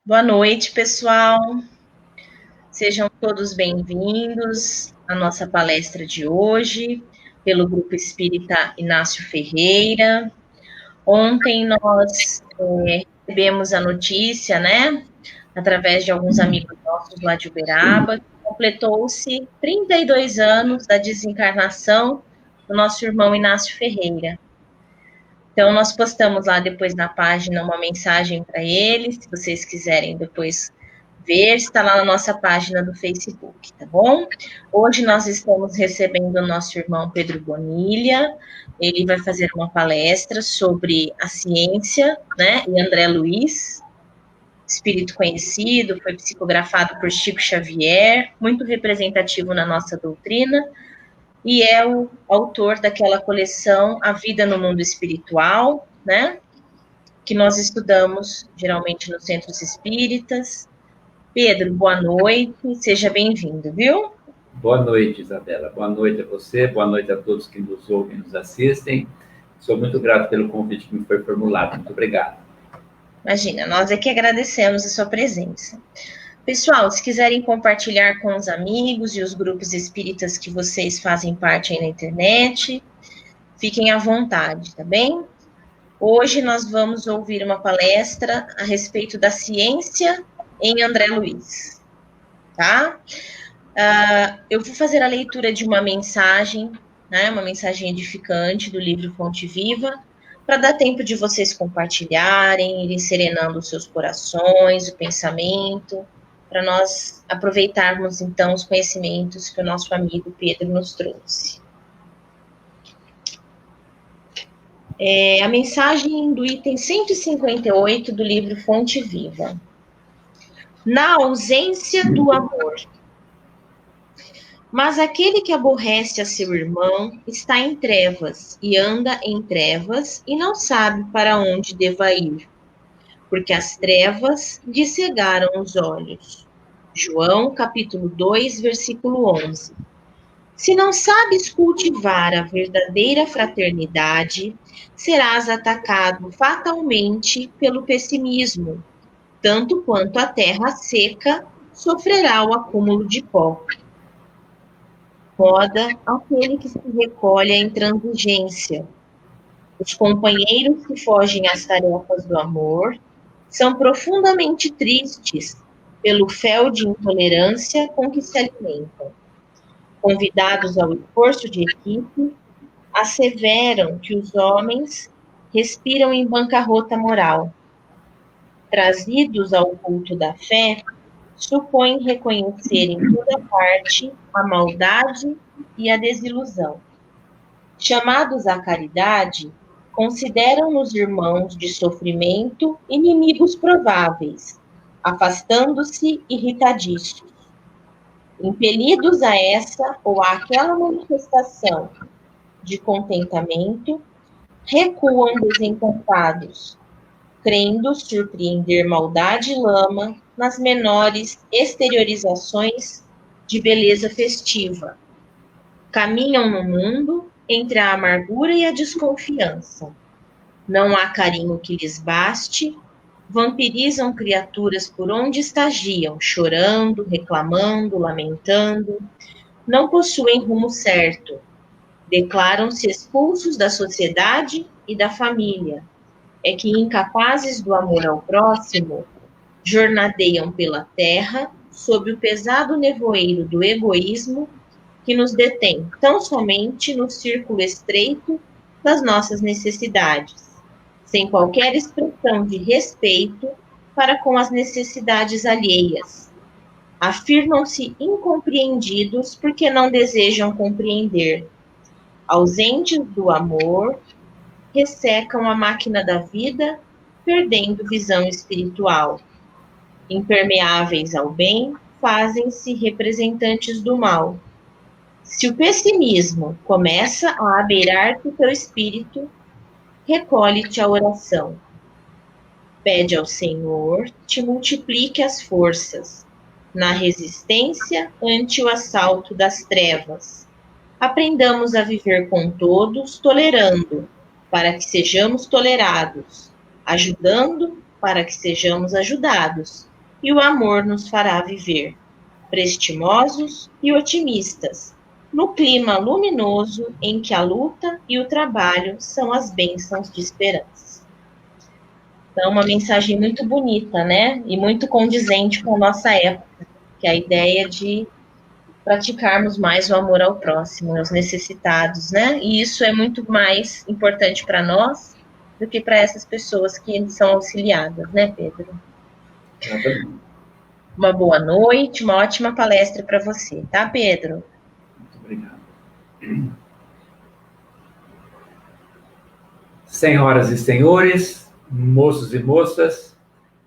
Boa noite, pessoal. Sejam todos bem-vindos à nossa palestra de hoje, pelo Grupo Espírita Inácio Ferreira. Ontem nós recebemos a notícia, né, através de alguns amigos nossos lá de Uberaba, que completou-se 32 anos da desencarnação do nosso irmão Inácio Ferreira. Então, nós postamos lá depois na página uma mensagem para ele, se vocês quiserem depois ver, está lá na nossa página do Facebook, tá bom? Hoje nós estamos recebendo o nosso irmão Pedro Bonilha, ele vai fazer uma palestra sobre a ciência, né, e André Luiz, espírito conhecido, foi psicografado por Chico Xavier, muito representativo na nossa doutrina, e é o autor daquela coleção A Vida no Mundo Espiritual, né, que nós estudamos geralmente nos centros espíritas. Pedro, boa noite, seja bem-vindo, viu? Boa noite, Isabela. Boa noite a você, boa noite a todos que nos ouvem e nos assistem. Sou muito grato pelo convite que me foi formulado. Muito obrigado. Imagina, nós é que agradecemos a sua presença. Pessoal, se quiserem compartilhar com os amigos e os grupos espíritas que vocês fazem parte aí na internet, fiquem à vontade, tá bem? Hoje nós vamos ouvir uma palestra a respeito da ciência em André Luiz, tá? Eu vou fazer a leitura de uma mensagem, né, uma mensagem edificante do livro Fonte Viva, para dar tempo de vocês compartilharem, irem serenando os seus corações, o pensamento, para nós aproveitarmos, então, os conhecimentos que o nosso amigo Pedro nos trouxe. A mensagem do item 158 do livro Fonte Viva. Na ausência do amor. Mas aquele que aborrece a seu irmão está em trevas, e anda em trevas, e não sabe para onde deva ir, porque as trevas lhe cegaram os olhos. João, capítulo 2, versículo 11. Se não sabes cultivar a verdadeira fraternidade, serás atacado fatalmente pelo pessimismo, tanto quanto a terra seca sofrerá o acúmulo de pó. Roda aquele que se recolhe à intransigência. Os companheiros que fogem às tarefas do amor são profundamente tristes pelo fel de intolerância com que se alimentam. Convidados ao esforço de equipe, asseveram que os homens respiram em bancarrota moral. Trazidos ao culto da fé, supõem reconhecer em toda parte a maldade e a desilusão. Chamados à caridade, consideram os irmãos de sofrimento inimigos prováveis, afastando-se irritadiços. Impelidos a essa ou àquela manifestação de contentamento, recuam desencantados, crendo surpreender maldade e lama nas menores exteriorizações de beleza festiva. Caminham no mundo entre a amargura e a desconfiança. Não há carinho que lhes baste, vampirizam criaturas por onde estagiam, chorando, reclamando, lamentando. Não possuem rumo certo. Declaram-se expulsos da sociedade e da família. É que, incapazes do amor ao próximo, jornadeiam pela terra sob o pesado nevoeiro do egoísmo que nos detém tão somente no círculo estreito das nossas necessidades, sem qualquer expressão de respeito para com as necessidades alheias. Afirmam-se incompreendidos porque não desejam compreender. Ausentes do amor, ressecam a máquina da vida, perdendo visão espiritual. Impermeáveis ao bem, fazem-se representantes do mal. Se o pessimismo começa a abeirar-te o teu espírito, recolhe-te à oração. Pede ao Senhor te multiplique as forças, na resistência ante o assalto das trevas. Aprendamos a viver com todos, tolerando, para que sejamos tolerados, ajudando, para que sejamos ajudados, e o amor nos fará viver, prestimosos e otimistas, no clima luminoso em que a luta e o trabalho são as bênçãos de esperança. Então, uma mensagem muito bonita, né? E muito condizente com a nossa época, que é a ideia de praticarmos mais o amor ao próximo, aos necessitados, né? E isso é muito mais importante para nós do que para essas pessoas que são auxiliadas, né, Pedro? Exatamente. Uma boa noite, uma ótima palestra para você, tá, Pedro? Muito obrigado. Senhoras e senhores, moços e moças,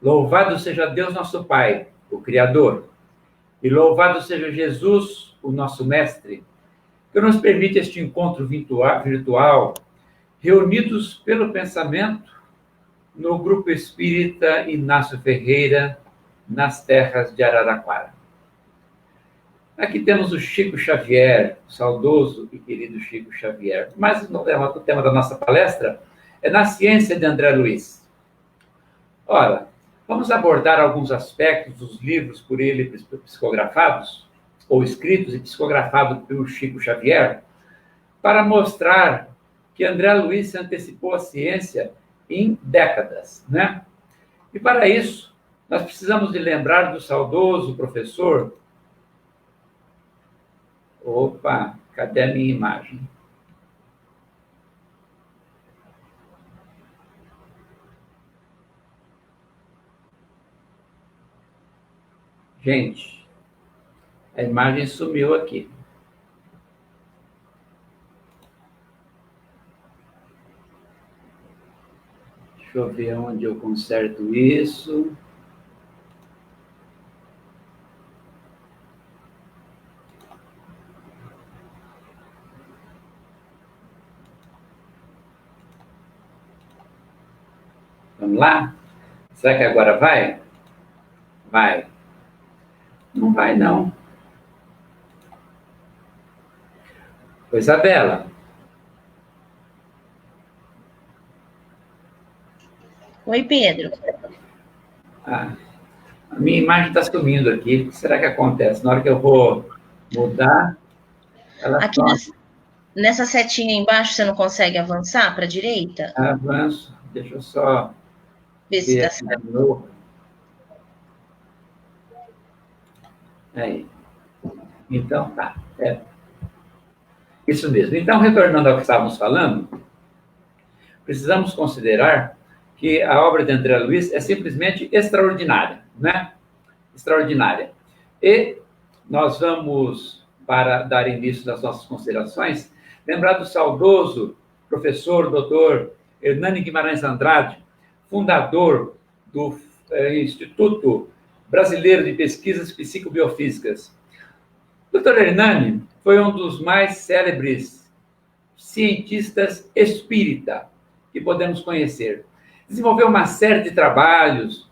louvado seja Deus nosso Pai, o Criador, e louvado seja Jesus, o nosso Mestre, que nos permite este encontro virtual, reunidos pelo pensamento no Grupo Espírita Inácio Ferreira, nas terras de Araraquara. Aqui temos o Chico Xavier, o saudoso e querido Chico Xavier. Mas o tema da nossa palestra é na ciência de André Luiz. Ora, vamos abordar alguns aspectos dos livros por ele psicografados, ou escritos e psicografados pelo Chico Xavier, para mostrar que André Luiz se antecipou à ciência em décadas, né? E para isso, nós precisamos de lembrar do saudoso professor... Opa, cadê a minha imagem? Gente, a imagem sumiu aqui. Deixa eu ver onde eu conserto isso. Vamos lá? Será que agora vai? Vai. Não vai, não. Oi, Isabela. Oi, Pedro. A minha imagem está sumindo aqui. O que será que acontece? Na hora que eu vou mudar, ela Aqui nessa setinha embaixo, você não consegue avançar para a direita? Avanço. Deixa eu só Ver se ver dá aqui certo. de novo. Aí. Então, tá. Isso mesmo. Então, retornando ao que estávamos falando, precisamos considerar que a obra de André Luiz é simplesmente extraordinária, né? Extraordinária. E nós vamos, para dar início das nossas considerações, lembrar do saudoso professor doutor Hernani Guimarães Andrade, fundador do Instituto Brasileiro de Pesquisas Psicobiofísicas. O Dr. Hernani foi um dos mais célebres cientistas espírita que podemos conhecer. Desenvolveu uma série de trabalhos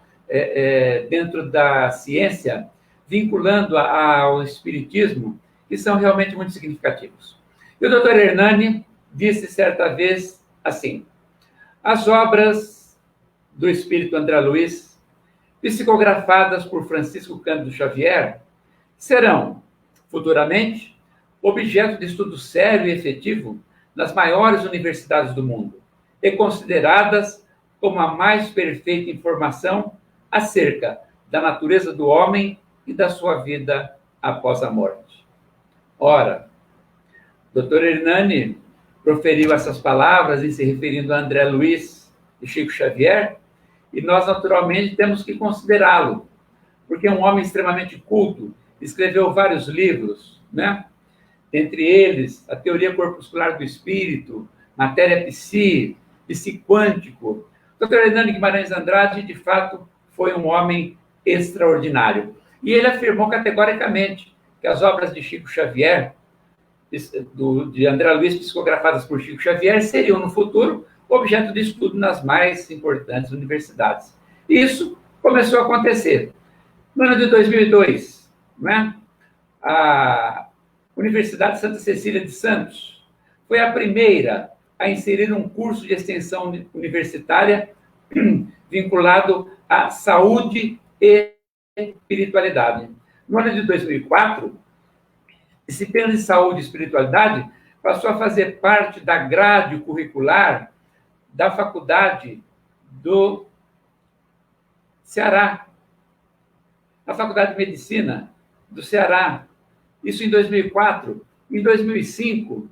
dentro da ciência, vinculando ao espiritismo, que são realmente muito significativos. E o Dr. Hernani disse certa vez assim: as obras do espírito André Luiz, psicografadas por Francisco Cândido Xavier, serão, futuramente, objeto de estudo sério e efetivo nas maiores universidades do mundo e consideradas como a mais perfeita informação acerca da natureza do homem e da sua vida após a morte. Ora, Dr. Hernani proferiu essas palavras em se referindo a André Luiz e Chico Xavier, e nós, naturalmente, temos que considerá-lo, porque é um homem extremamente culto, escreveu vários livros, né? Entre eles, a Teoria Corpuscular do Espírito, Matéria Psi, Psiquântico. Dr. Hernani Guimarães Andrade, de fato, foi um homem extraordinário. E ele afirmou categoricamente que as obras de Chico Xavier, de André Luiz, psicografadas por Chico Xavier, seriam, no futuro, objeto de estudo nas mais importantes universidades. E isso começou a acontecer. No ano de 2002, né, a Universidade Santa Cecília de Santos foi a primeira a inserir um curso de extensão universitária vinculado à saúde e espiritualidade. No ano de 2004, disciplina de saúde e espiritualidade passou a fazer parte da grade curricular da Faculdade do Ceará, a Faculdade de Medicina do Ceará. Isso em 2004. Em 2005,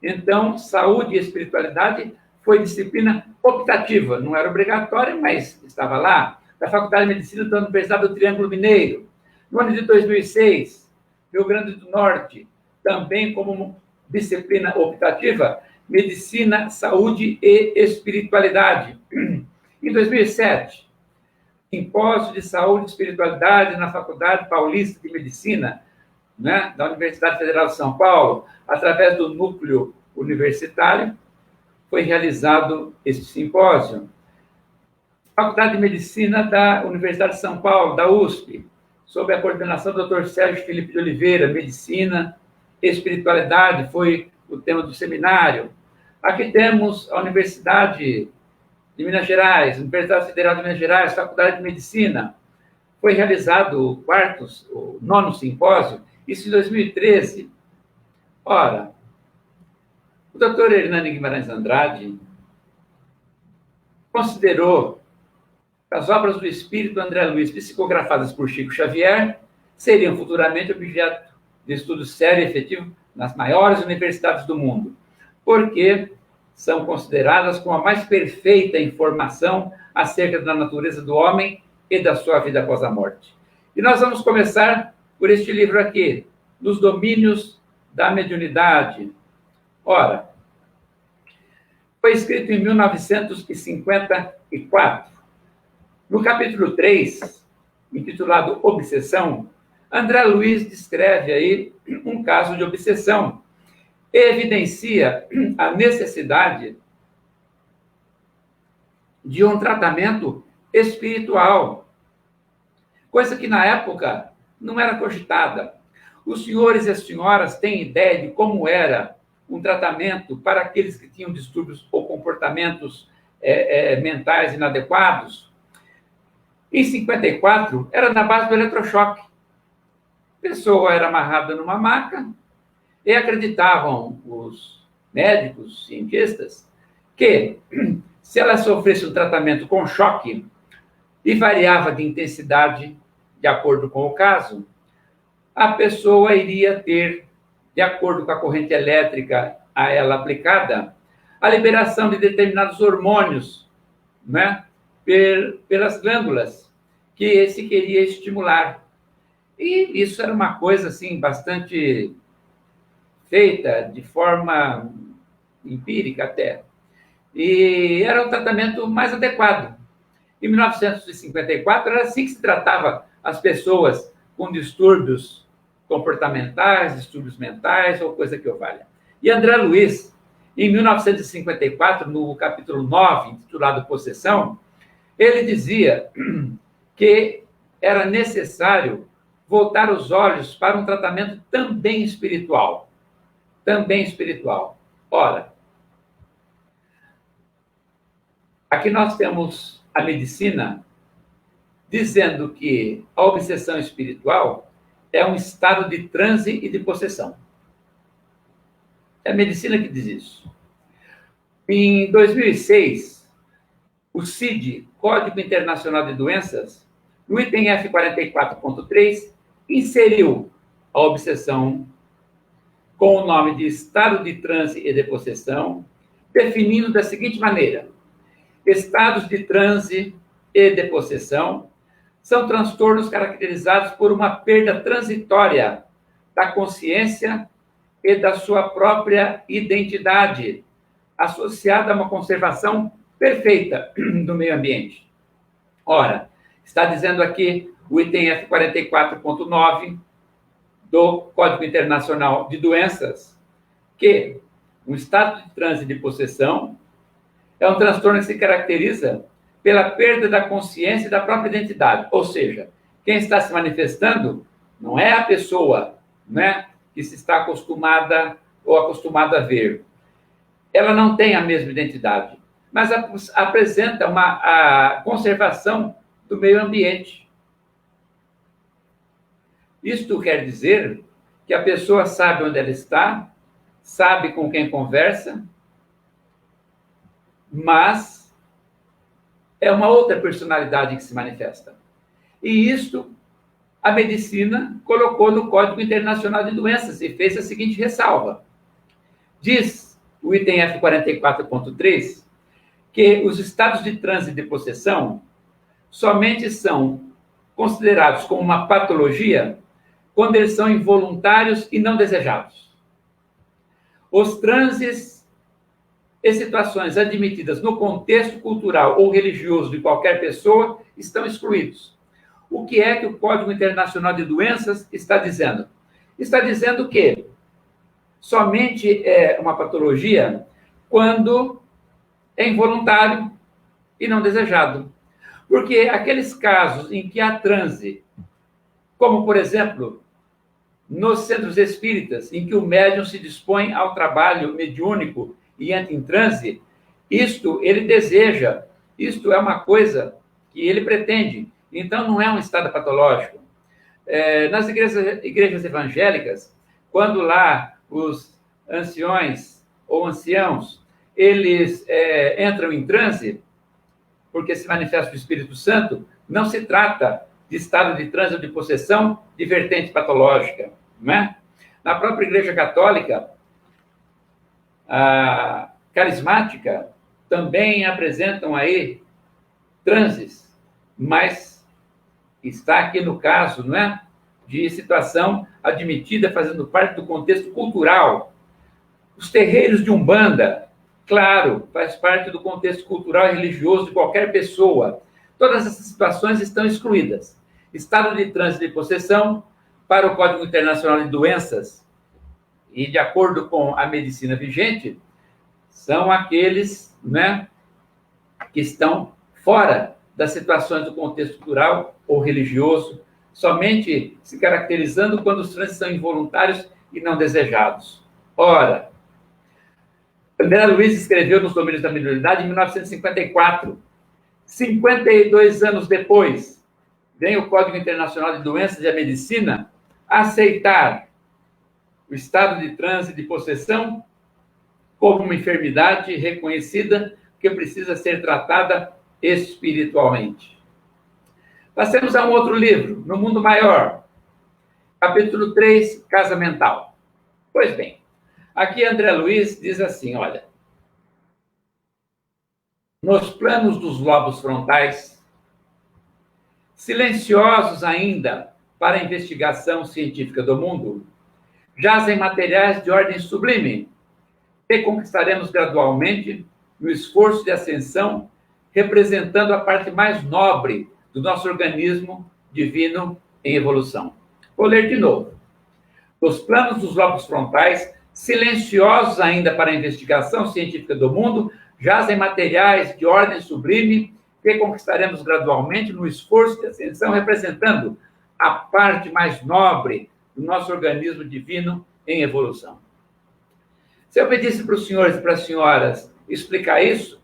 então, saúde e espiritualidade foi disciplina optativa, não era obrigatória, mas estava lá, da Faculdade de Medicina da Universidade do Triângulo Mineiro. No ano de 2006, Rio Grande do Norte, também como disciplina optativa, medicina, saúde e espiritualidade. Em 2007, simpósio de saúde e espiritualidade na Faculdade Paulista de Medicina, né, da Universidade Federal de São Paulo, através do núcleo universitário, foi realizado este simpósio. Faculdade de Medicina da Universidade de São Paulo, da USP, sob a coordenação do Dr. Sérgio Felipe de Oliveira, Medicina e Espiritualidade, foi o tema do seminário. Aqui temos a Universidade de Minas Gerais, Universidade Federal de Minas Gerais, Faculdade de Medicina. Foi realizado o nono simpósio, isso em 2013. Ora, o doutor Hernani Guimarães Andrade considerou que as obras do espírito André Luiz, psicografadas por Chico Xavier, seriam futuramente objeto de estudo sério e efetivo nas maiores universidades do mundo, porque são consideradas como a mais perfeita informação acerca da natureza do homem e da sua vida após a morte. E nós vamos começar por este livro aqui, Nos Domínios da Mediunidade. Ora, foi escrito em 1954. No capítulo 3, intitulado Obsessão, André Luiz descreve aí um caso de obsessão e evidencia a necessidade de um tratamento espiritual, coisa que na época não era cogitada. Os senhores e as senhoras têm ideia de como era um tratamento para aqueles que tinham distúrbios ou comportamentos mentais inadequados? Em 54, era na base do eletrochoque. A pessoa era amarrada numa maca e acreditavam os médicos, os cientistas, que se ela sofresse um tratamento com choque e variava de intensidade de acordo com o caso, a pessoa iria ter, de acordo com a corrente elétrica a ela aplicada, a liberação de determinados hormônios, né, pelas glândulas que se queria estimular. E isso era uma coisa assim bastante feita de forma empírica até. E era um tratamento mais adequado. Em 1954 era assim que se tratava as pessoas com distúrbios comportamentais, distúrbios mentais ou coisa que o valha. E André Luiz, em 1954, no capítulo 9, intitulado Possessão, ele dizia que era necessário voltar os olhos para um tratamento também espiritual. Também espiritual. Ora, aqui nós temos a medicina dizendo que a obsessão espiritual é um estado de transe e de possessão. É a medicina que diz isso. Em 2006, o CID, Código Internacional de Doenças, no item F44.3, inseriu a obsessão com o nome de estado de transe e de possessão, definindo da seguinte maneira: estados de transe e de possessão são transtornos caracterizados por uma perda transitória da consciência e da sua própria identidade, associada a uma conservação perfeita do meio ambiente. Ora, está dizendo aqui o item F44.9 do Código Internacional de Doenças que um estado de transe e de possessão é um transtorno que se caracteriza pela perda da consciência e da própria identidade. Ou seja, quem está se manifestando não é a pessoa, né, que se está acostumada ou acostumado a ver. Ela não tem a mesma identidade, mas apresenta a conservação do meio ambiente. Isto quer dizer que a pessoa sabe onde ela está, sabe com quem conversa, mas é uma outra personalidade que se manifesta. E isto a medicina colocou no Código Internacional de Doenças e fez a seguinte ressalva. Diz o item F44.3 que os estados de transe e de possessão somente são considerados como uma patologia quando eles são involuntários e não desejados. Os transes e situações admitidas no contexto cultural ou religioso de qualquer pessoa estão excluídos. O que é que o Código Internacional de Doenças está dizendo? Está dizendo que somente é uma patologia quando é involuntário e não desejado. Porque aqueles casos em que há transe, como, por exemplo, nos centros espíritas, em que o médium se dispõe ao trabalho mediúnico e entra em transe, isto ele deseja, isto é uma coisa que ele pretende. Então, não é um estado patológico. Nas igrejas evangélicas, quando lá os anciões ou anciãos, eles entram em transe, porque se manifesta o Espírito Santo, não se trata de estado de transe ou de possessão de vertente patológica. Não é? Na própria Igreja Católica, a carismática também apresentam aí transes, mas está aqui no caso, não é? De situação admitida fazendo parte do contexto cultural. Os terreiros de Umbanda, claro, faz parte do contexto cultural e religioso de qualquer pessoa. Todas essas situações estão excluídas. Estado de transe de possessão, para o Código Internacional de Doenças, e de acordo com a medicina vigente, são aqueles, né, que estão fora das situações do contexto cultural ou religioso, somente se caracterizando quando os transes são involuntários e não desejados. Ora, André Luiz escreveu nos Domínios da Mediunidade em 1954. 52 anos depois, vem o Código Internacional de Doenças e a Medicina aceitar o estado de transe de possessão como uma enfermidade reconhecida que precisa ser tratada espiritualmente. Passemos a um outro livro, No Mundo Maior, capítulo 3, Casa Mental. Pois bem, aqui André Luiz diz assim, olha, nos planos dos lobos frontais, silenciosos ainda para a investigação científica do mundo, jazem materiais de ordem sublime, que conquistaremos gradualmente no esforço de ascensão, representando a parte mais nobre do nosso organismo divino em evolução. Vou ler de novo. Nos planos dos lobos frontais, silenciosos ainda para a investigação científica do mundo, jazem materiais de ordem sublime que conquistaremos gradualmente no esforço de ascensão, representando a parte mais nobre do nosso organismo divino em evolução. Se eu pedisse para os senhores e para as senhoras explicar isso,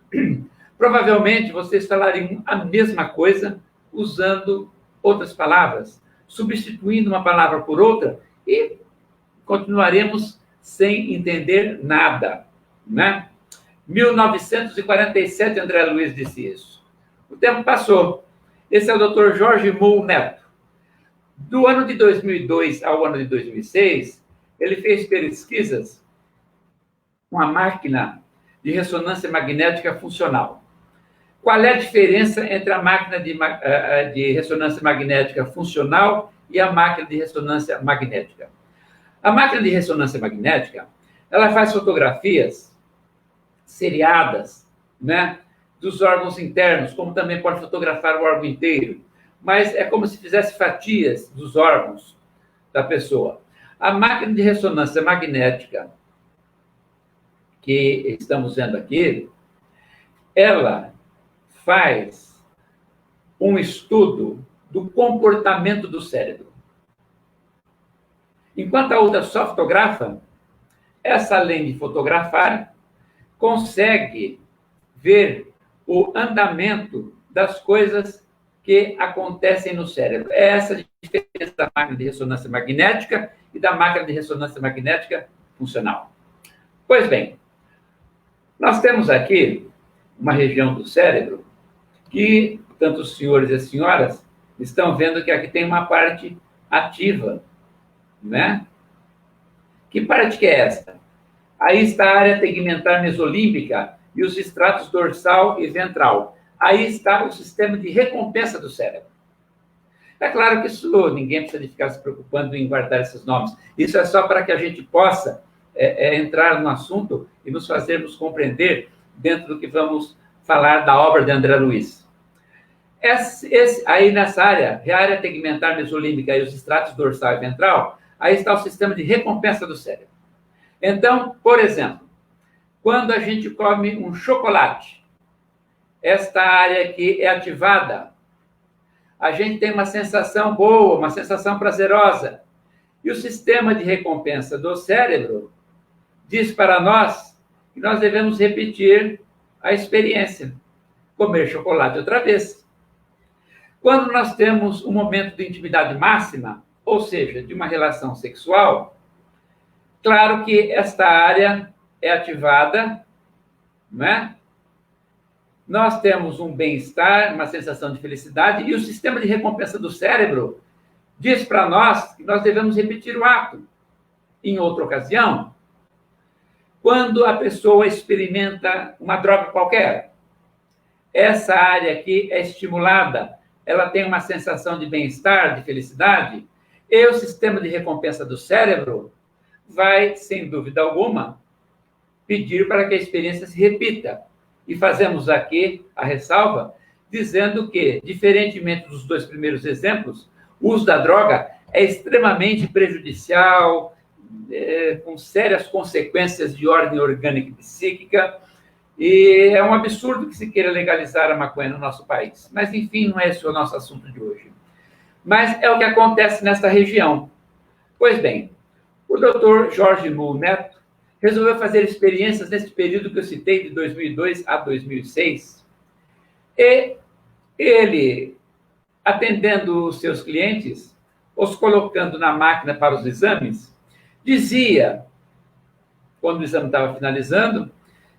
provavelmente vocês falariam a mesma coisa usando outras palavras, substituindo uma palavra por outra e continuaremos sem entender nada, né? 1947, André Luiz disse isso. O tempo passou. Esse é o Dr. Jorge Muhl Neto. Do ano de 2002 ao ano de 2006, ele fez pesquisas com a máquina de ressonância magnética funcional. Qual é a diferença entre a máquina de ressonância magnética funcional e a máquina de ressonância magnética? A máquina de ressonância magnética, ela faz fotografias seriadas, né, dos órgãos internos, como também pode fotografar o órgão inteiro, mas é como se fizesse fatias dos órgãos da pessoa. A máquina de ressonância magnética que estamos vendo aqui, ela faz um estudo do comportamento do cérebro. Enquanto a outra só fotografa, essa, além de fotografar, consegue ver o andamento das coisas que acontecem no cérebro. É essa a diferença da máquina de ressonância magnética e da máquina de ressonância magnética funcional. Pois bem, nós temos aqui uma região do cérebro que tanto os senhores e as senhoras estão vendo que aqui tem uma parte ativa, né? Que parte que é esta? Aí está a área tegmentar mesolímbica e os estratos dorsal e ventral. Aí está o sistema de recompensa do cérebro. É claro que isso, ninguém precisa de ficar se preocupando em guardar esses nomes. Isso é só para que a gente possa entrar no assunto e nos fazermos compreender dentro do que vamos falar da obra de André Luiz. Aí nessa área, a área tegmentar mesolímbica e os estratos dorsal e ventral, aí está o sistema de recompensa do cérebro. Então, por exemplo, quando a gente come um chocolate, esta área aqui é ativada, a gente tem uma sensação boa, uma sensação prazerosa. E o sistema de recompensa do cérebro diz para nós que nós devemos repetir a experiência, comer chocolate outra vez. Quando nós temos um momento de intimidade máxima, ou seja, de uma relação sexual, claro que esta área é ativada, não é? Nós temos um bem-estar, uma sensação de felicidade, e o sistema de recompensa do cérebro diz para nós que nós devemos repetir o ato. Em outra ocasião, quando a pessoa experimenta uma droga qualquer, essa área aqui é estimulada, ela tem uma sensação de bem-estar, de felicidade, e o sistema de recompensa do cérebro vai, sem dúvida alguma, pedir para que a experiência se repita. E fazemos aqui a ressalva, dizendo que, diferentemente dos dois primeiros exemplos, o uso da droga é extremamente prejudicial, com sérias consequências de ordem orgânica e psíquica, e é um absurdo que se queira legalizar a maconha no nosso país. Mas, enfim, não é esse o nosso assunto de hoje. Mas é o que acontece nesta região. Pois bem, o Dr. Jorge Muhl Neto resolveu fazer experiências nesse período que eu citei, de 2002 a 2006, e ele, atendendo os seus clientes, os colocando na máquina para os exames, dizia, quando o exame estava finalizando,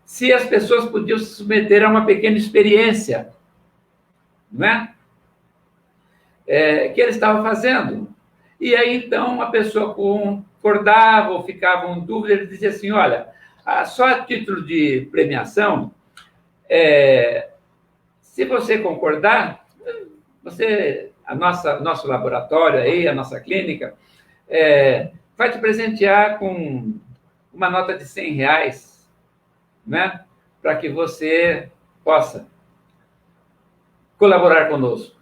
se as pessoas podiam se submeter a uma pequena experiência, não é? Que ele estava fazendo. E aí, então, a pessoa concordava ou ficava em dúvida, ele dizia assim, olha, só a título de premiação, se você concordar, nosso laboratório aí, a nossa clínica, vai te presentear com uma nota de R$100, né, para que você possa colaborar conosco.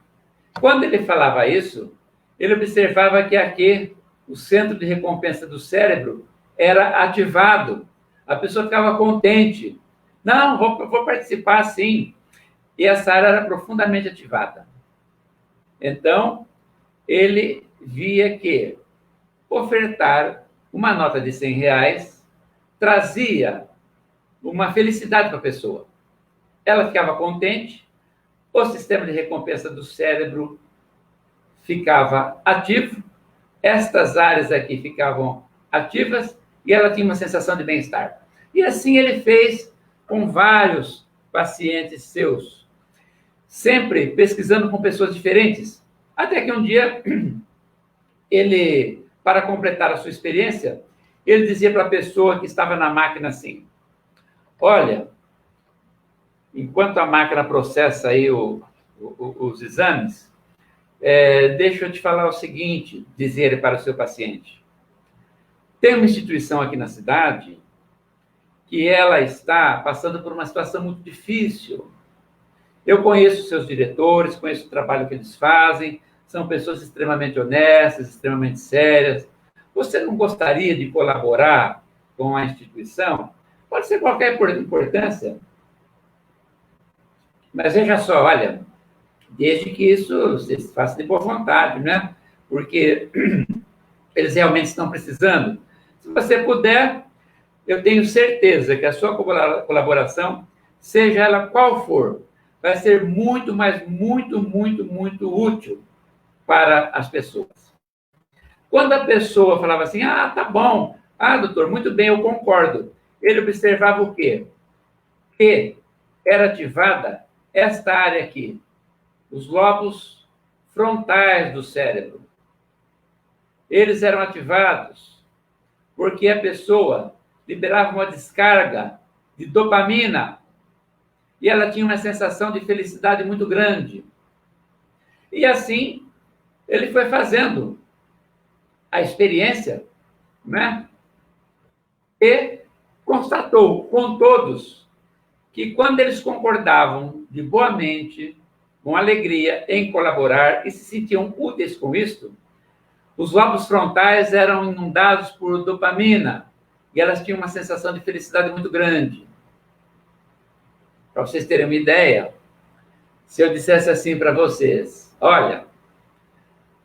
Quando ele falava isso, ele observava que aqui o centro de recompensa do cérebro era ativado. A pessoa ficava contente. Não, vou participar sim. E essa área era profundamente ativada. Então, ele via que ofertar uma nota de R$100 trazia uma felicidade para a pessoa. Ela ficava contente, o sistema de recompensa do cérebro ficava ativo, estas áreas aqui ficavam ativas e ela tinha uma sensação de bem-estar. E assim ele fez com vários pacientes seus, sempre pesquisando com pessoas diferentes, até que um dia ele, para completar a sua experiência, ele dizia para a pessoa que estava na máquina assim, olha, enquanto a máquina processa aí os exames, deixa eu te falar o seguinte, dizer para o seu paciente. Tem uma instituição aqui na cidade que ela está passando por uma situação muito difícil. Eu conheço seus diretores, conheço o trabalho que eles fazem, são pessoas extremamente honestas, extremamente sérias. Você não gostaria de colaborar com a instituição? Pode ser qualquer importância. Mas veja só, olha, desde que isso se faça de boa vontade, né? Porque eles realmente estão precisando. Se você puder, eu tenho certeza que a sua colaboração, seja ela qual for, vai ser muito, mas muito, muito, muito útil para as pessoas. Quando a pessoa falava assim, tá bom, doutor, muito bem, eu concordo. Ele observava o quê? Que era ativada esta área aqui, os lobos frontais do cérebro. Eles eram ativados porque a pessoa liberava uma descarga de dopamina e ela tinha uma sensação de felicidade muito grande. E assim, ele foi fazendo a experiência, né? E constatou com todos que quando eles concordavam de boa mente, com alegria em colaborar e se sentiam úteis com isto, os lobos frontais eram inundados por dopamina e elas tinham uma sensação de felicidade muito grande. Para vocês terem uma ideia, se eu dissesse assim para vocês, olha,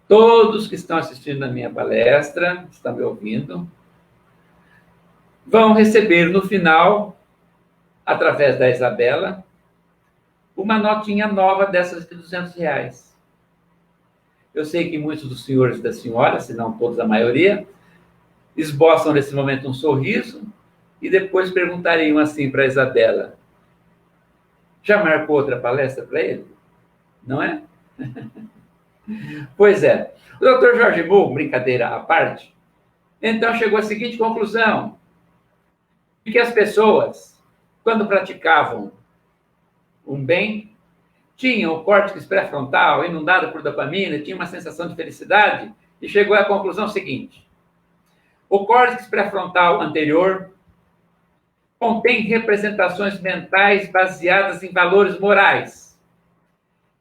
todos que estão assistindo a minha palestra, estão me ouvindo, vão receber no final, através da Isabela, uma notinha nova dessas de R$200. Eu sei que muitos dos senhores e das senhoras, se não todos, a maioria, esboçam nesse momento um sorriso e depois perguntariam assim para a Isabela, já marcou outra palestra para ele? Não é? Pois é. O doutor Jorge Bull, brincadeira à parte, então chegou à seguinte conclusão, de que as pessoas, quando praticavam um bem, tinham o córtex pré-frontal inundado por dopamina, tinha uma sensação de felicidade, e chegou à conclusão seguinte, o córtex pré-frontal anterior contém representações mentais baseadas em valores morais.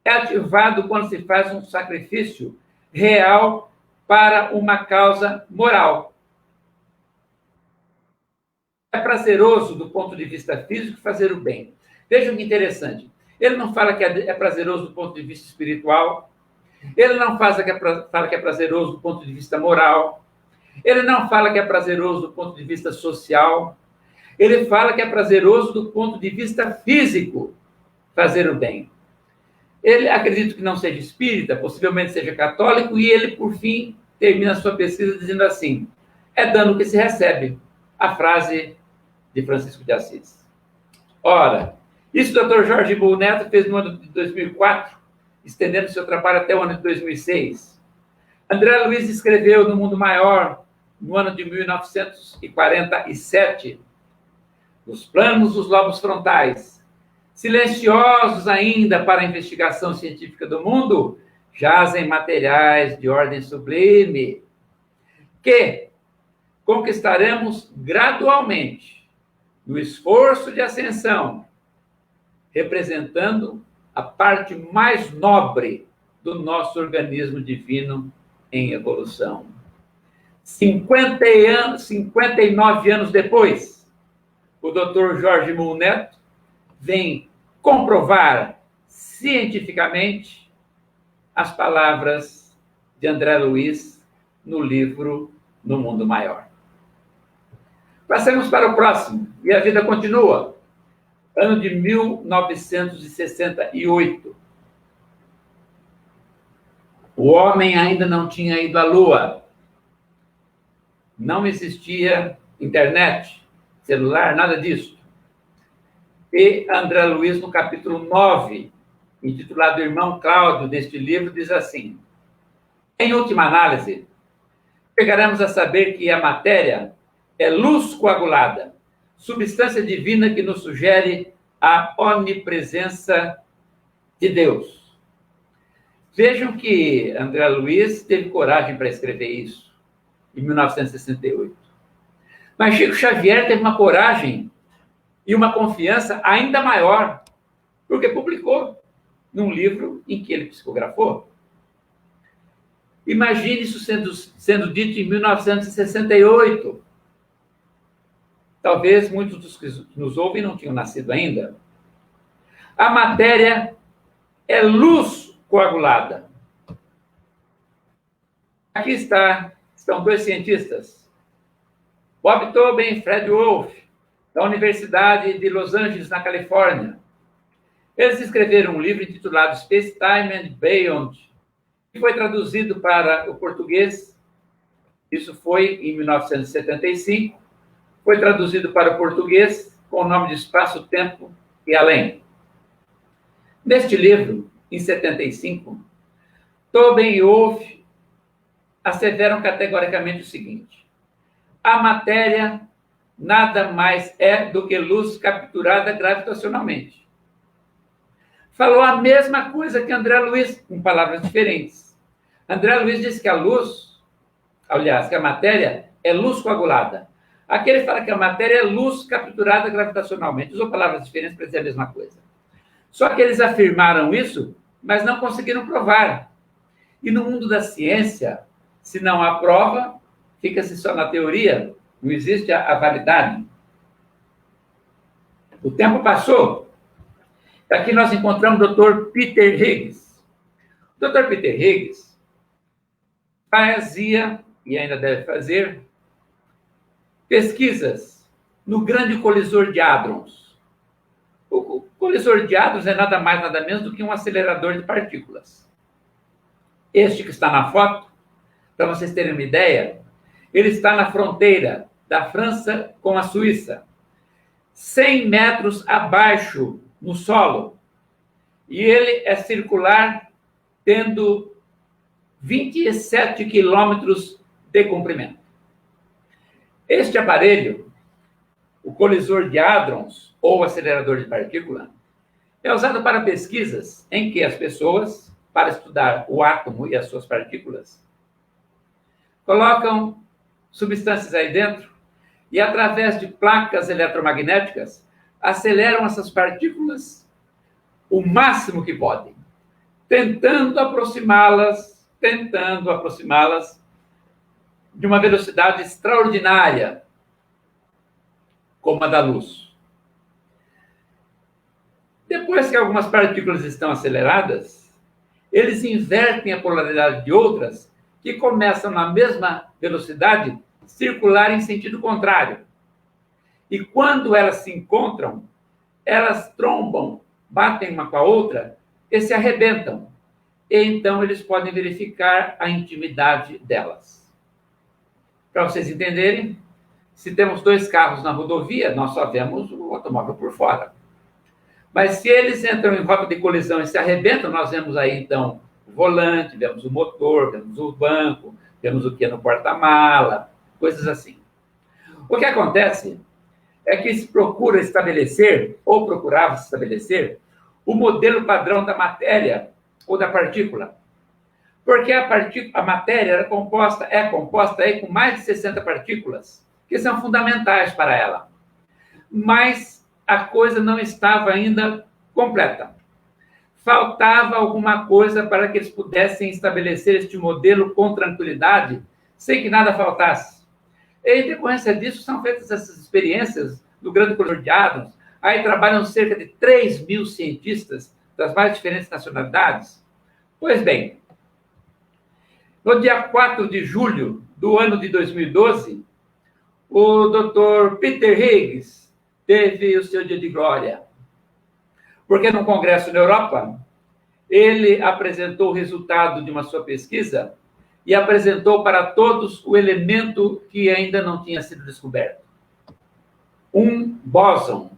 É ativado quando se faz um sacrifício real para uma causa moral. É prazeroso do ponto de vista físico fazer o bem. Vejam que interessante. Ele não fala que é prazeroso do ponto de vista espiritual. Ele não fala que é prazeroso do ponto de vista moral. Ele não fala que é prazeroso do ponto de vista social. Ele fala que é prazeroso do ponto de vista físico fazer o bem. Ele, acredito que não seja espírita, possivelmente seja católico, e ele, por fim, termina a sua pesquisa dizendo assim, é dano que se recebe. A frase de Francisco de Assis. Ora, isso o Dr. Jorge Bull Neto fez no ano de 2004, estendendo seu trabalho até o ano de 2006. André Luiz escreveu no Mundo Maior, no ano de 1947, nos planos dos lobos frontais, silenciosos ainda para a investigação científica do mundo, jazem materiais de ordem sublime, que conquistaremos gradualmente, no esforço de ascensão, representando a parte mais nobre do nosso organismo divino em evolução. 59 anos depois, o Dr. Jorge Bull Neto vem comprovar cientificamente as palavras de André Luiz no livro No Mundo Maior. Passemos para o próximo, e a vida continua. Ano de 1968. O homem ainda não tinha ido à Lua. Não existia internet, celular, nada disso. E André Luiz, no capítulo 9, intitulado Irmão Cláudio, deste livro, diz assim, em última análise, chegaremos a saber que a matéria é luz coagulada, substância divina que nos sugere a onipresença de Deus. Vejam que André Luiz teve coragem para escrever isso, em 1968. Mas Chico Xavier teve uma coragem e uma confiança ainda maior, porque publicou num livro em que ele psicografou. Imagine isso sendo dito em 1968. Talvez muitos dos que nos ouvem não tinham nascido ainda. A matéria é luz coagulada. Aqui estão dois cientistas, Bob Tobin e Fred Wolf, da Universidade de Los Angeles, na Califórnia. Eles escreveram um livro intitulado Space, Time and Beyond, que foi traduzido para o português. Isso foi em 1975. Foi traduzido para o português com o nome de Espaço, Tempo e Além. Neste livro, em 75, Tobin e Wolff asseveram categoricamente o seguinte: a matéria nada mais é do que luz capturada gravitacionalmente. Falou a mesma coisa que André Luiz, com palavras diferentes. André Luiz disse que a luz, aliás, que a matéria é luz coagulada. Aqui ele fala que a matéria é luz capturada gravitacionalmente. Usou palavras diferentes para dizer a mesma coisa. Só que eles afirmaram isso, mas não conseguiram provar. E no mundo da ciência, se não há prova, fica-se só na teoria, não existe a validade. O tempo passou. Aqui nós encontramos o Dr. Peter Higgs. O Dr. Peter Higgs fazia, e ainda deve fazer, pesquisas no grande colisor de hadrons. O colisor de hadrons é nada mais, nada menos do que um acelerador de partículas. Este que está na foto, para vocês terem uma ideia, ele está na fronteira da França com a Suíça, 100 metros abaixo no solo. E ele é circular, tendo 27 quilômetros de comprimento. Este aparelho, o colisor de hadrons, ou acelerador de partícula, é usado para pesquisas em que as pessoas, para estudar o átomo e as suas partículas, colocam substâncias aí dentro e, através de placas eletromagnéticas, aceleram essas partículas o máximo que podem, tentando aproximá-las de uma velocidade extraordinária, como a da luz. Depois que algumas partículas estão aceleradas, eles invertem a polaridade de outras que começam na mesma velocidade circular em sentido contrário. E quando elas se encontram, elas trombam, batem uma com a outra e se arrebentam. E então eles podem verificar a intimidade delas. Para vocês entenderem, se temos dois carros na rodovia, nós só vemos o automóvel por fora. Mas se eles entram em rota de colisão e se arrebentam, nós vemos aí, então, o volante, vemos o motor, vemos o banco, vemos o que é no porta-mala, coisas assim. O que acontece é que se procura estabelecer, ou procurava se estabelecer, o modelo padrão da matéria ou da partícula. Porque a matéria é composta aí com mais de 60 partículas, que são fundamentais para ela. Mas a coisa não estava ainda completa. Faltava alguma coisa para que eles pudessem estabelecer este modelo com tranquilidade, sem que nada faltasse. E, em decorrência disso, são feitas essas experiências no grande colisor de hadrons. Aí trabalham cerca de 3.000 cientistas das mais diferentes nacionalidades. Pois bem, no dia 4 de julho do ano de 2012, o Dr. Peter Higgs teve o seu dia de glória. Porque num congresso na Europa, ele apresentou o resultado de uma sua pesquisa e apresentou para todos o elemento que ainda não tinha sido descoberto. Um bóson.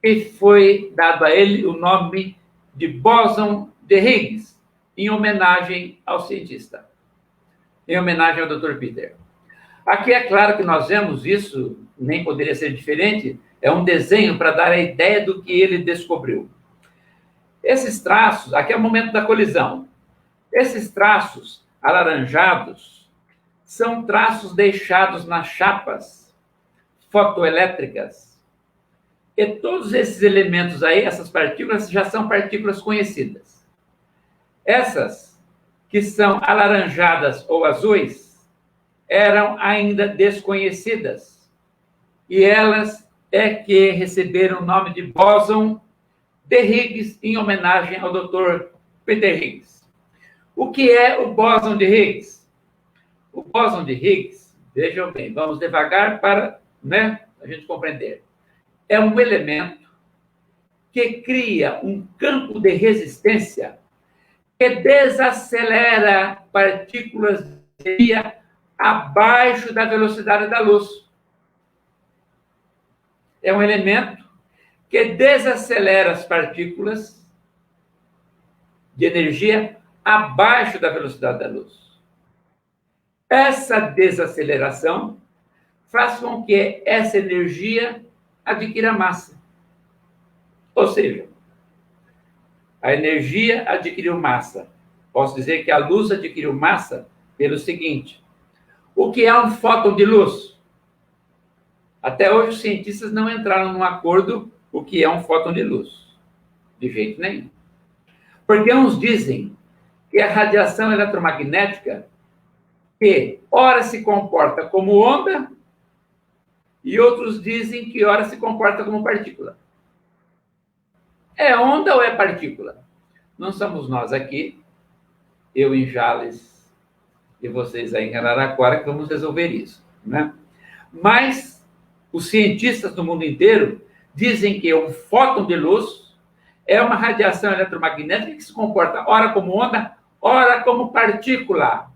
E foi dado a ele o nome de bóson de Higgs, em homenagem ao cientista, em homenagem ao Dr. Peter. Aqui é claro que nós vemos isso, nem poderia ser diferente, é um desenho para dar a ideia do que ele descobriu. Esses traços, aqui é o momento da colisão, esses traços alaranjados são traços deixados nas chapas fotoelétricas. E todos esses elementos aí, essas partículas, já são partículas conhecidas. Essas, que são alaranjadas ou azuis, eram ainda desconhecidas. E elas é que receberam o nome de bóson de Higgs, em homenagem ao Dr. Peter Higgs. O que é o bóson de Higgs? O bóson de Higgs, vejam bem, vamos devagar para a gente compreender. É um elemento que cria um campo de resistência que desacelera partículas de energia abaixo da velocidade da luz. É um elemento que desacelera as partículas de energia abaixo da velocidade da luz. Essa desaceleração faz com que essa energia adquira massa. Ou seja, a energia adquiriu massa. Posso dizer que a luz adquiriu massa pelo seguinte: o que é um fóton de luz? Até hoje os cientistas não entraram num acordo o que é um fóton de luz. De jeito nenhum. Porque uns dizem que a radiação eletromagnética, que ora se comporta como onda, e outros dizem que ora se comporta como partícula. É onda ou é partícula? Não somos nós aqui, eu em Jales e vocês aí em Araraquara, que vamos resolver isso, né? Mas os cientistas do mundo inteiro dizem que um fóton de luz é uma radiação eletromagnética que se comporta ora como onda, ora como partícula.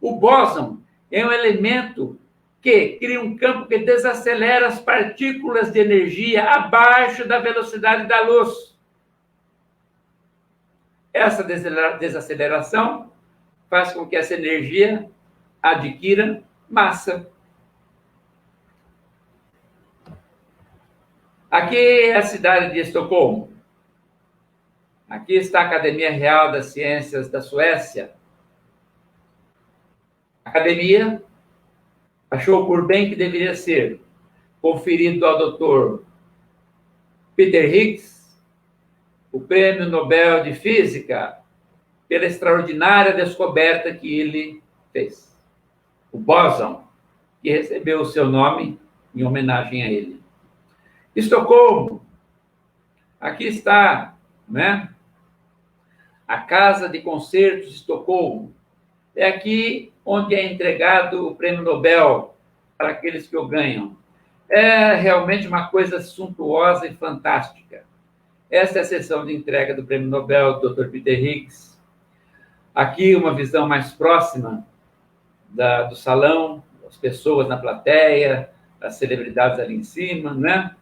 O bóson é um elemento que cria um campo que desacelera as partículas de energia abaixo da velocidade da luz. Essa desaceleração faz com que essa energia adquira massa. Aqui é a cidade de Estocolmo. Aqui está a Academia Real das Ciências da Suécia. A academia achou por bem que deveria ser conferido ao Dr. Peter Higgs o Prêmio Nobel de Física pela extraordinária descoberta que ele fez. O bóson, que recebeu o seu nome em homenagem a ele. Estocolmo, aqui está, né? A Casa de Concertos de Estocolmo. É aqui onde é entregado o Prêmio Nobel para aqueles que o ganham. É realmente uma coisa suntuosa e fantástica. Esta é a sessão de entrega do Prêmio Nobel do Dr. Peter Higgs. Aqui uma visão mais próxima do salão, as pessoas na plateia, as celebridades ali em cima, né?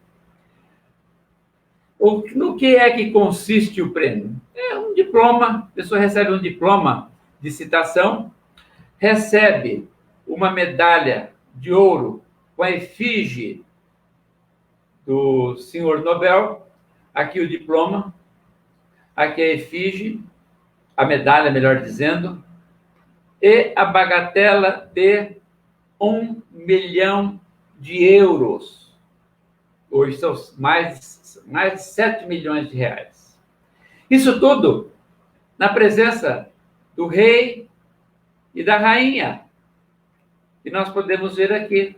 No que é que consiste o prêmio? É um diploma, a pessoa recebe um diploma de citação, recebe uma medalha de ouro com a efígie do senhor Nobel, aqui o diploma, aqui a efígie, a medalha, melhor dizendo, e a bagatela de 1 milhão de euros. Hoje são mais de 7 milhões de reais. Isso tudo na presença do rei e da rainha. E nós podemos ver aqui.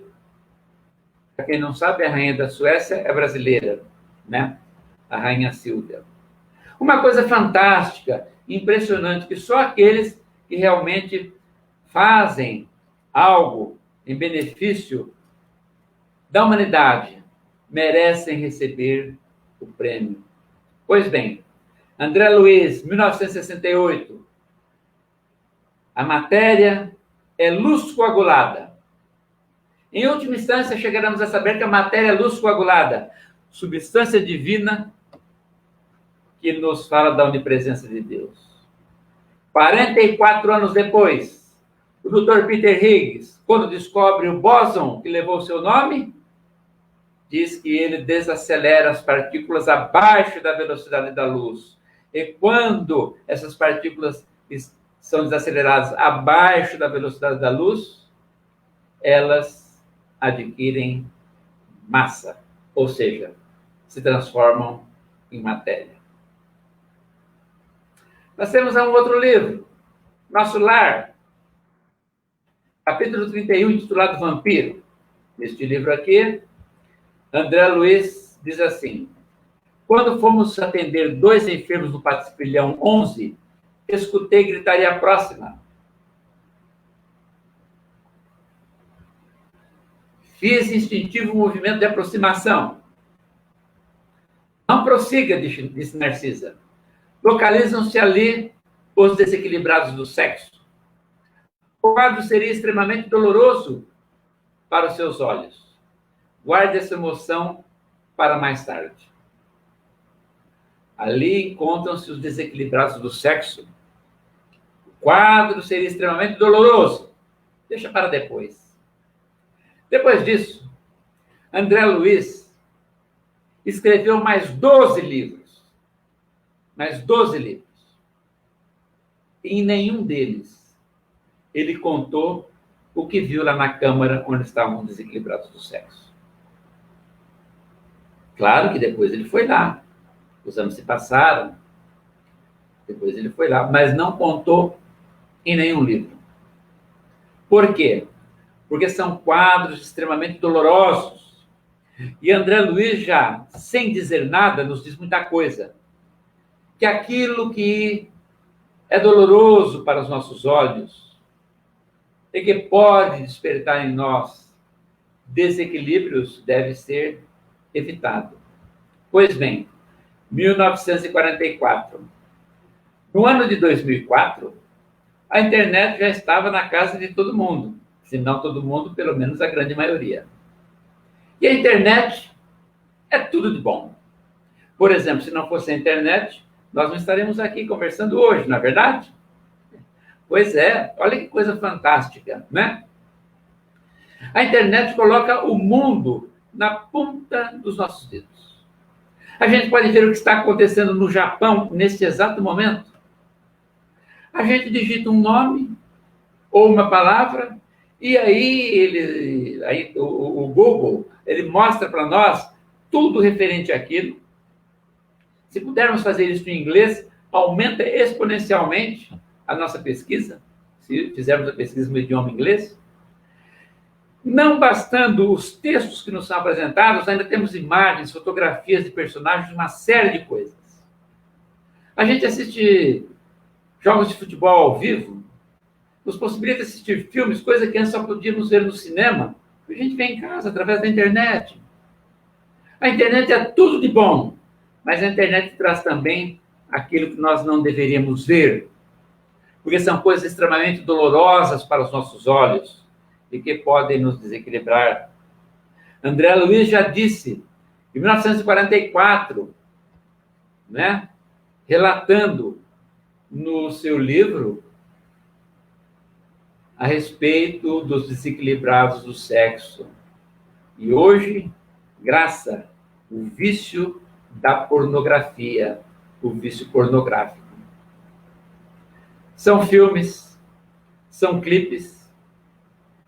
Para quem não sabe, a rainha da Suécia é brasileira, né? A rainha Silvia. Uma coisa fantástica, impressionante, que só aqueles que realmente fazem algo em benefício da humanidade merecem receber o prêmio. Pois bem, André Luiz, 1968. A matéria é luz coagulada. Em última instância, chegaremos a saber que a matéria é luz coagulada, substância divina que nos fala da onipresença de Deus. 44 anos depois, o Dr. Peter Higgs, quando descobre o bóson que levou o seu nome, diz que ele desacelera as partículas abaixo da velocidade da luz. E quando essas partículas são desaceleradas abaixo da velocidade da luz, elas adquirem massa, ou seja, se transformam em matéria. Nós temos um outro livro, Nosso Lar, capítulo 31, intitulado Vampiro. Neste livro aqui, André Luiz diz assim: quando fomos atender 2 enfermos no Patilhão 11, escutei gritaria próxima. Fiz instintivo movimento de aproximação. Não prossiga, disse Narcisa. Localizam-se ali os desequilibrados do sexo. O quadro seria extremamente doloroso para os seus olhos. Guarde essa emoção para mais tarde. Ali encontram-se os desequilibrados do sexo. O quadro seria extremamente doloroso. Deixa para depois. Depois disso, André Luiz escreveu mais 12 livros. Mais 12 livros. E em nenhum deles ele contou o que viu lá na câmara onde estavam desequilibrados do sexo. Claro que depois ele foi lá. Os anos se passaram. Depois ele foi lá, mas não contou em nenhum livro. Por quê? Porque são quadros extremamente dolorosos. E André Luiz já, sem dizer nada, nos diz muita coisa. Que aquilo que é doloroso para os nossos olhos e que pode despertar em nós desequilíbrios deve ser evitado. Pois bem, 1944. No ano de 2004, a internet já estava na casa de todo mundo. Se não todo mundo, pelo menos a grande maioria. E a internet é tudo de bom. Por exemplo, se não fosse a internet, nós não estaremos aqui conversando hoje, não é verdade? Pois é, olha que coisa fantástica, né? A internet coloca o mundo na ponta dos nossos dedos. A gente pode ver o que está acontecendo no Japão neste exato momento. A gente digita um nome ou uma palavra e aí o Google ele mostra para nós tudo referente àquilo. Se pudermos fazer isso em inglês, aumenta exponencialmente a nossa pesquisa, se fizermos a pesquisa no idioma inglês. Não bastando os textos que nos são apresentados, ainda temos imagens, fotografias de personagens, uma série de coisas. A gente assiste jogos de futebol ao vivo, nos possibilita assistir filmes, coisa que antes só podíamos ver no cinema, a gente vê em casa, através da internet. A internet é tudo de bom, mas a internet traz também aquilo que nós não deveríamos ver, porque são coisas extremamente dolorosas para os nossos olhos e que podem nos desequilibrar. André Luiz já disse, em 1944, né, relatando no seu livro a respeito dos desequilibrados do sexo. E hoje, graças ao vício da pornografia, o vício pornográfico. São filmes, são clipes,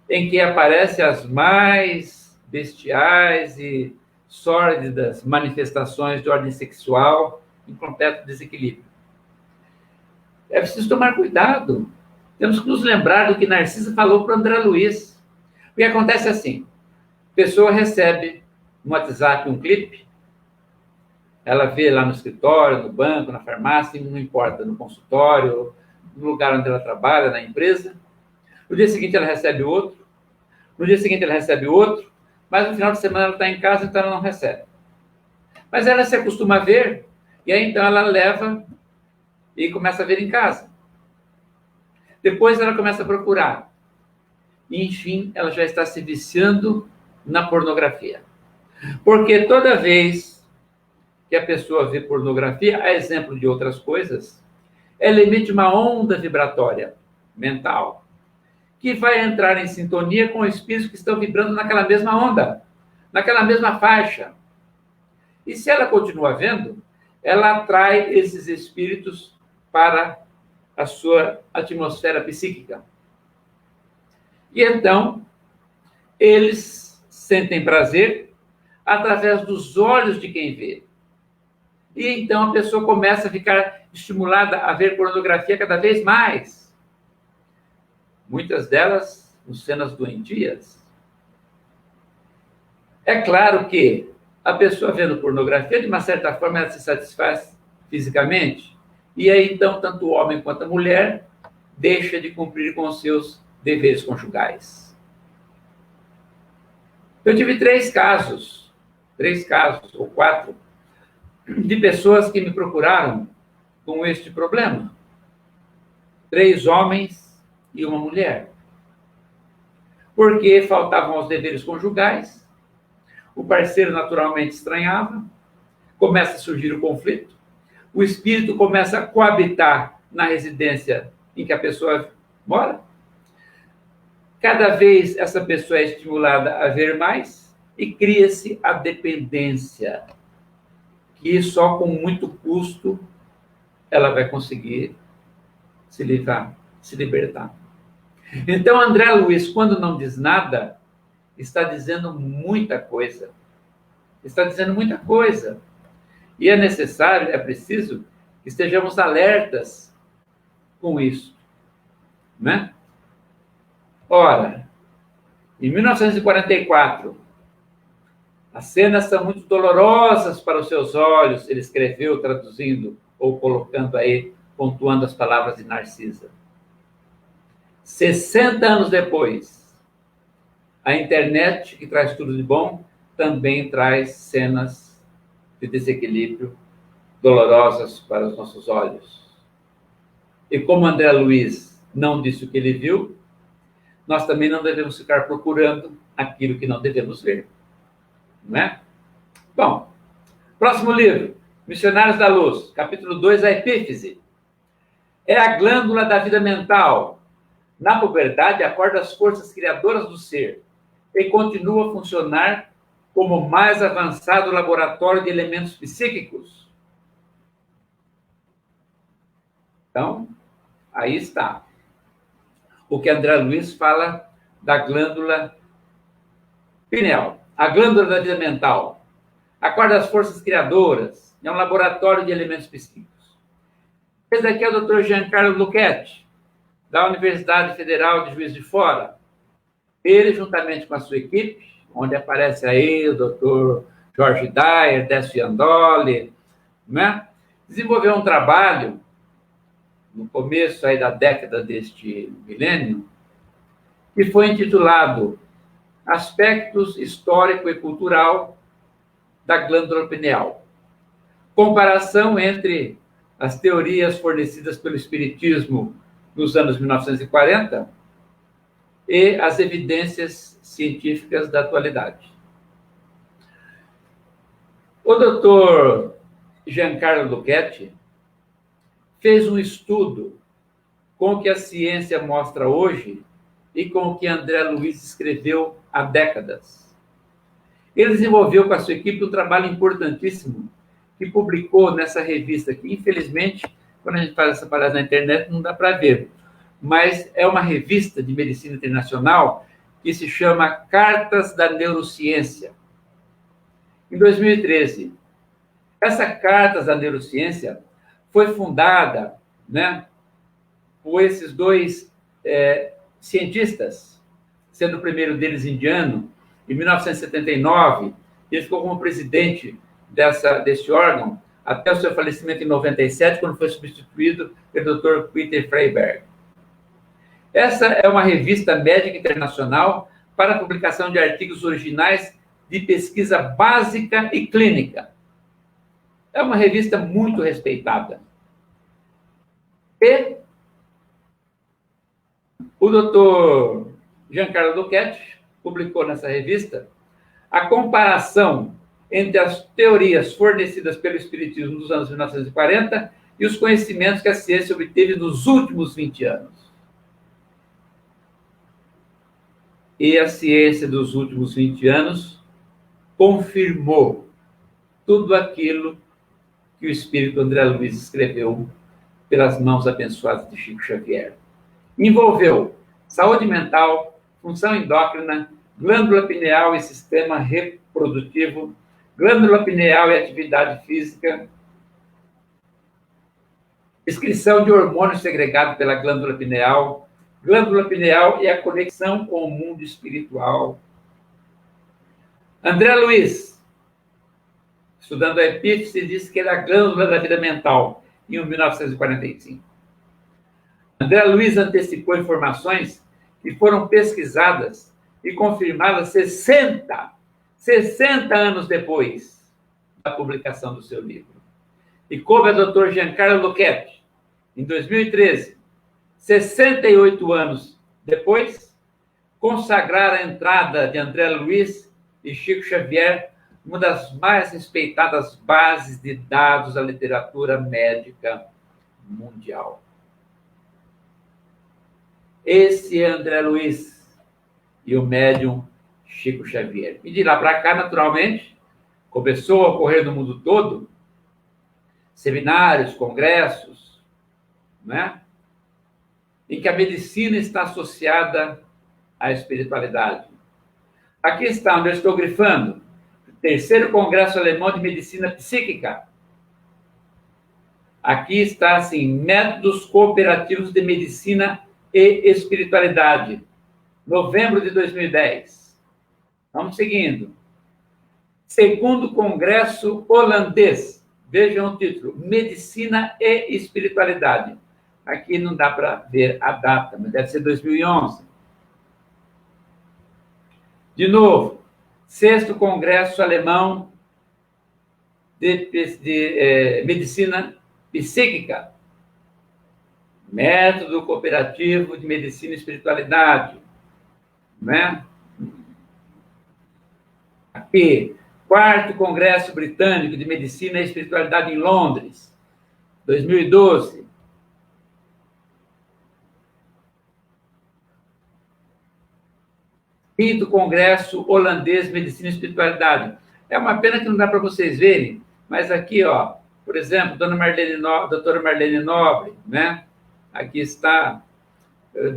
em que aparecem as mais bestiais e sórdidas manifestações de ordem sexual em completo desequilíbrio. É preciso tomar cuidado. Temos que nos lembrar do que Narcisa falou para o André Luiz. O que acontece assim, a pessoa recebe no WhatsApp um clipe, ela vê lá no escritório, no banco, na farmácia, não importa, no consultório, no lugar onde ela trabalha, na empresa. No dia seguinte ela recebe outro, no dia seguinte ela recebe outro, mas no final de semana ela está em casa, então ela não recebe. Mas ela se acostuma a ver, e aí então ela leva e começa a ver em casa. Depois ela começa a procurar. E, enfim, ela já está se viciando na pornografia. Porque toda vez que a pessoa vê pornografia, a exemplo de outras coisas, ela emite uma onda vibratória mental que vai entrar em sintonia com espíritos que estão vibrando naquela mesma onda, naquela mesma faixa. E se ela continua vendo, ela atrai esses espíritos para a sua atmosfera psíquica. E então, eles sentem prazer através dos olhos de quem vê. E então a pessoa começa a ficar estimulada a ver pornografia cada vez mais. Muitas delas com cenas doentias. É claro que a pessoa vendo pornografia, de uma certa forma, ela se satisfaz fisicamente. E aí, então, tanto o homem quanto a mulher deixa de cumprir com os seus deveres conjugais. Eu tive 3 casos, ou 4, de pessoas que me procuraram com este problema. 3 homens e uma mulher. Porque faltavam aos deveres conjugais, o parceiro naturalmente estranhava, começa a surgir o conflito, o espírito começa a coabitar na residência em que a pessoa mora. Cada vez essa pessoa é estimulada a ver mais e cria-se a dependência, que só com muito custo ela vai conseguir se livrar, se libertar. Então, André Luiz, quando não diz nada, está dizendo muita coisa. Está dizendo muita coisa. E é necessário, é preciso que estejamos alertas com isso, né? Ora, em 1944, as cenas são muito dolorosas para os seus olhos, ele escreveu traduzindo ou colocando aí, pontuando as palavras de Narcisa. 60 anos depois, a internet, que traz tudo de bom, também traz cenas de desequilíbrio dolorosas para os nossos olhos. E como André Luiz não disse o que ele viu, nós também não devemos ficar procurando aquilo que não devemos ver. Não é? Bom, próximo livro, Missionários da Luz, capítulo 2, a epífise. É a glândula da vida mental. Na puberdade, acorda as forças criadoras do ser e continua a funcionar como o mais avançado laboratório de elementos psíquicos. Então, aí está. O que André Luiz fala da glândula pineal. A glândula da vida mental. Acorda as forças criadoras. É um laboratório de elementos psíquicos. Esse daqui é o Dr. Giancarlo Lucchetti, da Universidade Federal de Juiz de Fora. Ele, juntamente com a sua equipe, onde aparece aí o Dr. Jorge Dyer, Décio Iandoli, né? Desenvolveu um trabalho no começo aí da década deste milênio, que foi intitulado Aspectos Histórico e Cultural da Glândula Pineal. Comparação entre as teorias fornecidas pelo Espiritismo nos anos 1940 e as evidências científicas da atualidade. O doutor Giancarlo Lucchetti fez um estudo com o que a ciência mostra hoje e com o que André Luiz escreveu há décadas. Ele desenvolveu com a sua equipe um trabalho importantíssimo que publicou nessa revista, que infelizmente, quando a gente faz essa parada na internet, não dá para ver, mas é uma revista de medicina internacional que se chama Cartas da Neurociência. Em 2013, essa Cartas da Neurociência foi fundada, né, por esses 2 cientistas, sendo o primeiro deles indiano, em 1979, ele ficou como presidente desse órgão até o seu falecimento em 97, quando foi substituído pelo Dr. Peter Freiberg. Essa é uma revista médica internacional para a publicação de artigos originais de pesquisa básica e clínica. É uma revista muito respeitada. E o Dr. Giancarlo Lucchetti publicou nessa revista a comparação entre as teorias fornecidas pelo Espiritismo nos anos 1940 e os conhecimentos que a ciência obteve nos últimos 20 anos. E a ciência dos últimos 20 anos confirmou tudo aquilo que o Espírito André Luiz escreveu pelas mãos abençoadas de Chico Xavier. Envolveu saúde mental, função endócrina, glândula pineal e sistema reprodutivo, glândula pineal e atividade física, excreção de hormônios segregados pela glândula pineal e a conexão com o mundo espiritual. André Luiz, estudando a epífise, disse que era a glândula da vida mental, em 1945. André Luiz antecipou informações que foram pesquisadas e confirmadas 60 anos depois da publicação do seu livro. e coube ao Dr. Giancarlo Lucchetti, em 2013, 68 anos depois, consagrar a entrada de André Luiz e Chico Xavier, uma das mais respeitadas bases de dados da literatura médica mundial. Esse é André Luiz e o médium Chico Xavier. E de lá para cá, naturalmente, começou a ocorrer no mundo todo seminários, congressos, né? Em que a medicina está associada à espiritualidade. Aqui está onde eu estou grifando, o terceiro Congresso Alemão de Medicina Psíquica. Aqui está, assim, métodos cooperativos de medicina e espiritualidade, novembro de 2010. Vamos seguindo. Segundo Congresso Holandês, vejam o título, Medicina e Espiritualidade. Aqui não dá para ver a data, mas deve ser 2011. De novo, sexto Congresso Alemão de Medicina Psíquica, método cooperativo de medicina e espiritualidade, né? Aqui, quarto Congresso Britânico de Medicina e Espiritualidade em Londres, 2012. Quinto Congresso Holandês de Medicina e Espiritualidade. É uma pena que não dá para vocês verem, mas aqui, ó, por exemplo, doutora Marlene Nobre, né? Aqui está,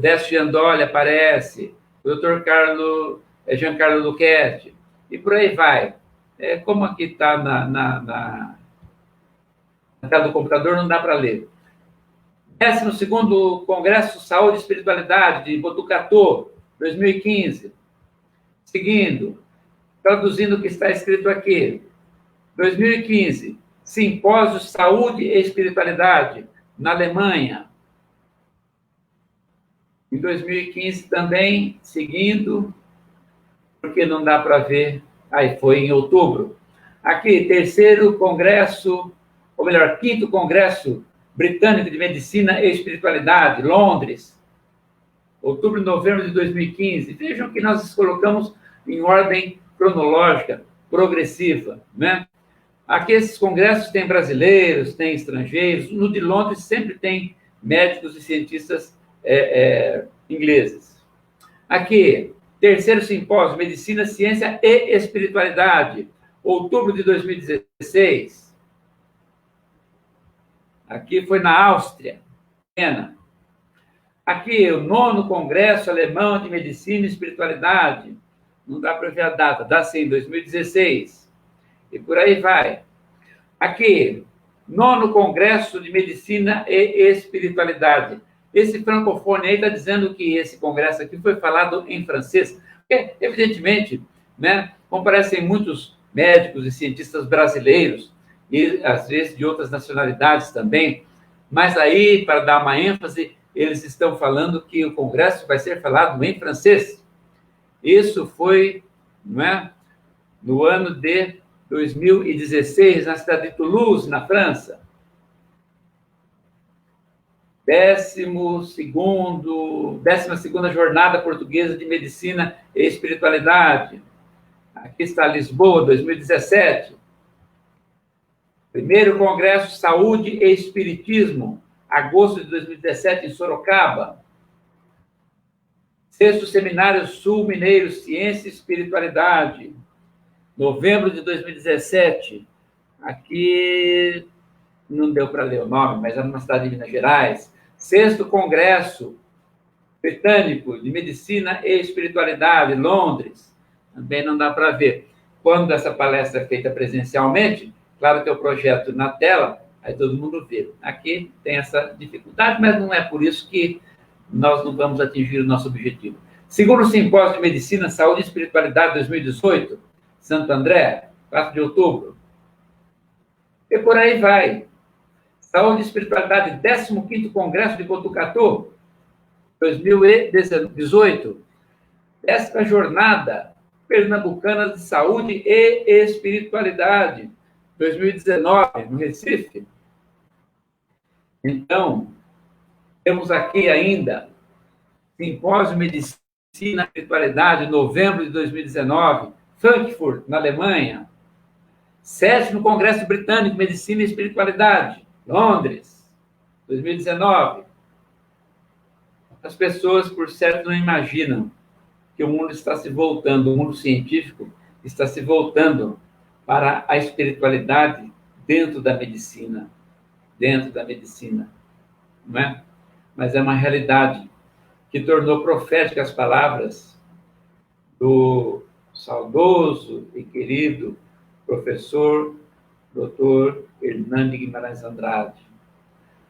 Décio Giandoli aparece, o doutor Giancarlo Lucchetti, e por aí vai. Como aqui está na tela do computador, não dá para ler. 12º Congresso Saúde e Espiritualidade de Botucatu, 2015. Seguindo, traduzindo o que está escrito aqui. 2015, Simpósio Saúde e Espiritualidade, na Alemanha. Em 2015 também, seguindo, porque não dá para ver, aí foi em outubro. Aqui, terceiro Congresso, ou melhor, quinto Congresso Britânico de Medicina e Espiritualidade, Londres, outubro e novembro de 2015. Vejam que nós colocamos em ordem cronológica, progressiva, né? Aqui esses congressos têm brasileiros, têm estrangeiros, no de Londres sempre tem médicos e cientistas ingleses. Aqui, terceiro simpósio, Medicina, Ciência e Espiritualidade, outubro de 2016. Aqui foi na Áustria, Viena. Aqui, o 9º Congresso Alemão de Medicina e Espiritualidade. Não dá para ver a data, dá sim, 2016. E por aí vai. Aqui, 9º Congresso de Medicina e Espiritualidade. Esse francofone aí está dizendo que esse congresso aqui foi falado em francês. Porque, evidentemente, né, comparecem muitos médicos e cientistas brasileiros, e às vezes de outras nacionalidades também, mas aí, para dar uma ênfase, eles estão falando que o congresso vai ser falado em francês. Isso foi, não é, no ano de 2016, na cidade de Toulouse, na França. 12ª Jornada Portuguesa de Medicina e Espiritualidade. Aqui está Lisboa, 2017. Primeiro Congresso Saúde e Espiritismo, agosto de 2017, em Sorocaba. Sexto Seminário Sul Mineiro, Ciência e Espiritualidade, novembro de 2017. Aqui não deu para ler o nome, mas é numa cidade de Minas Gerais. Sexto Congresso Britânico de Medicina e Espiritualidade, Londres. Também não dá para ver. Quando essa palestra é feita presencialmente, claro que é o projeto na tela, aí todo mundo vê. Aqui tem essa dificuldade, mas não é por isso que nós não vamos atingir o nosso objetivo. Segundo o Simpósio de Medicina, Saúde e Espiritualidade 2018, Santo André, 4 de outubro. E por aí vai. Saúde e Espiritualidade, 15º Congresso de Botucatu, 2018. 10ª Jornada Pernambucana de Saúde e Espiritualidade, 2019, no Recife. Então, temos aqui ainda Simpósio Medicina e Espiritualidade, novembro de 2019, Frankfurt, na Alemanha. 7º Congresso Britânico Medicina e Espiritualidade, Londres, 2019. As pessoas, por certo, não imaginam que o mundo está se voltando, o mundo científico está se voltando para a espiritualidade dentro da medicina, não é? Mas é uma realidade que tornou profética as palavras do saudoso e querido professor Dr. Hernani Guimarães Andrade.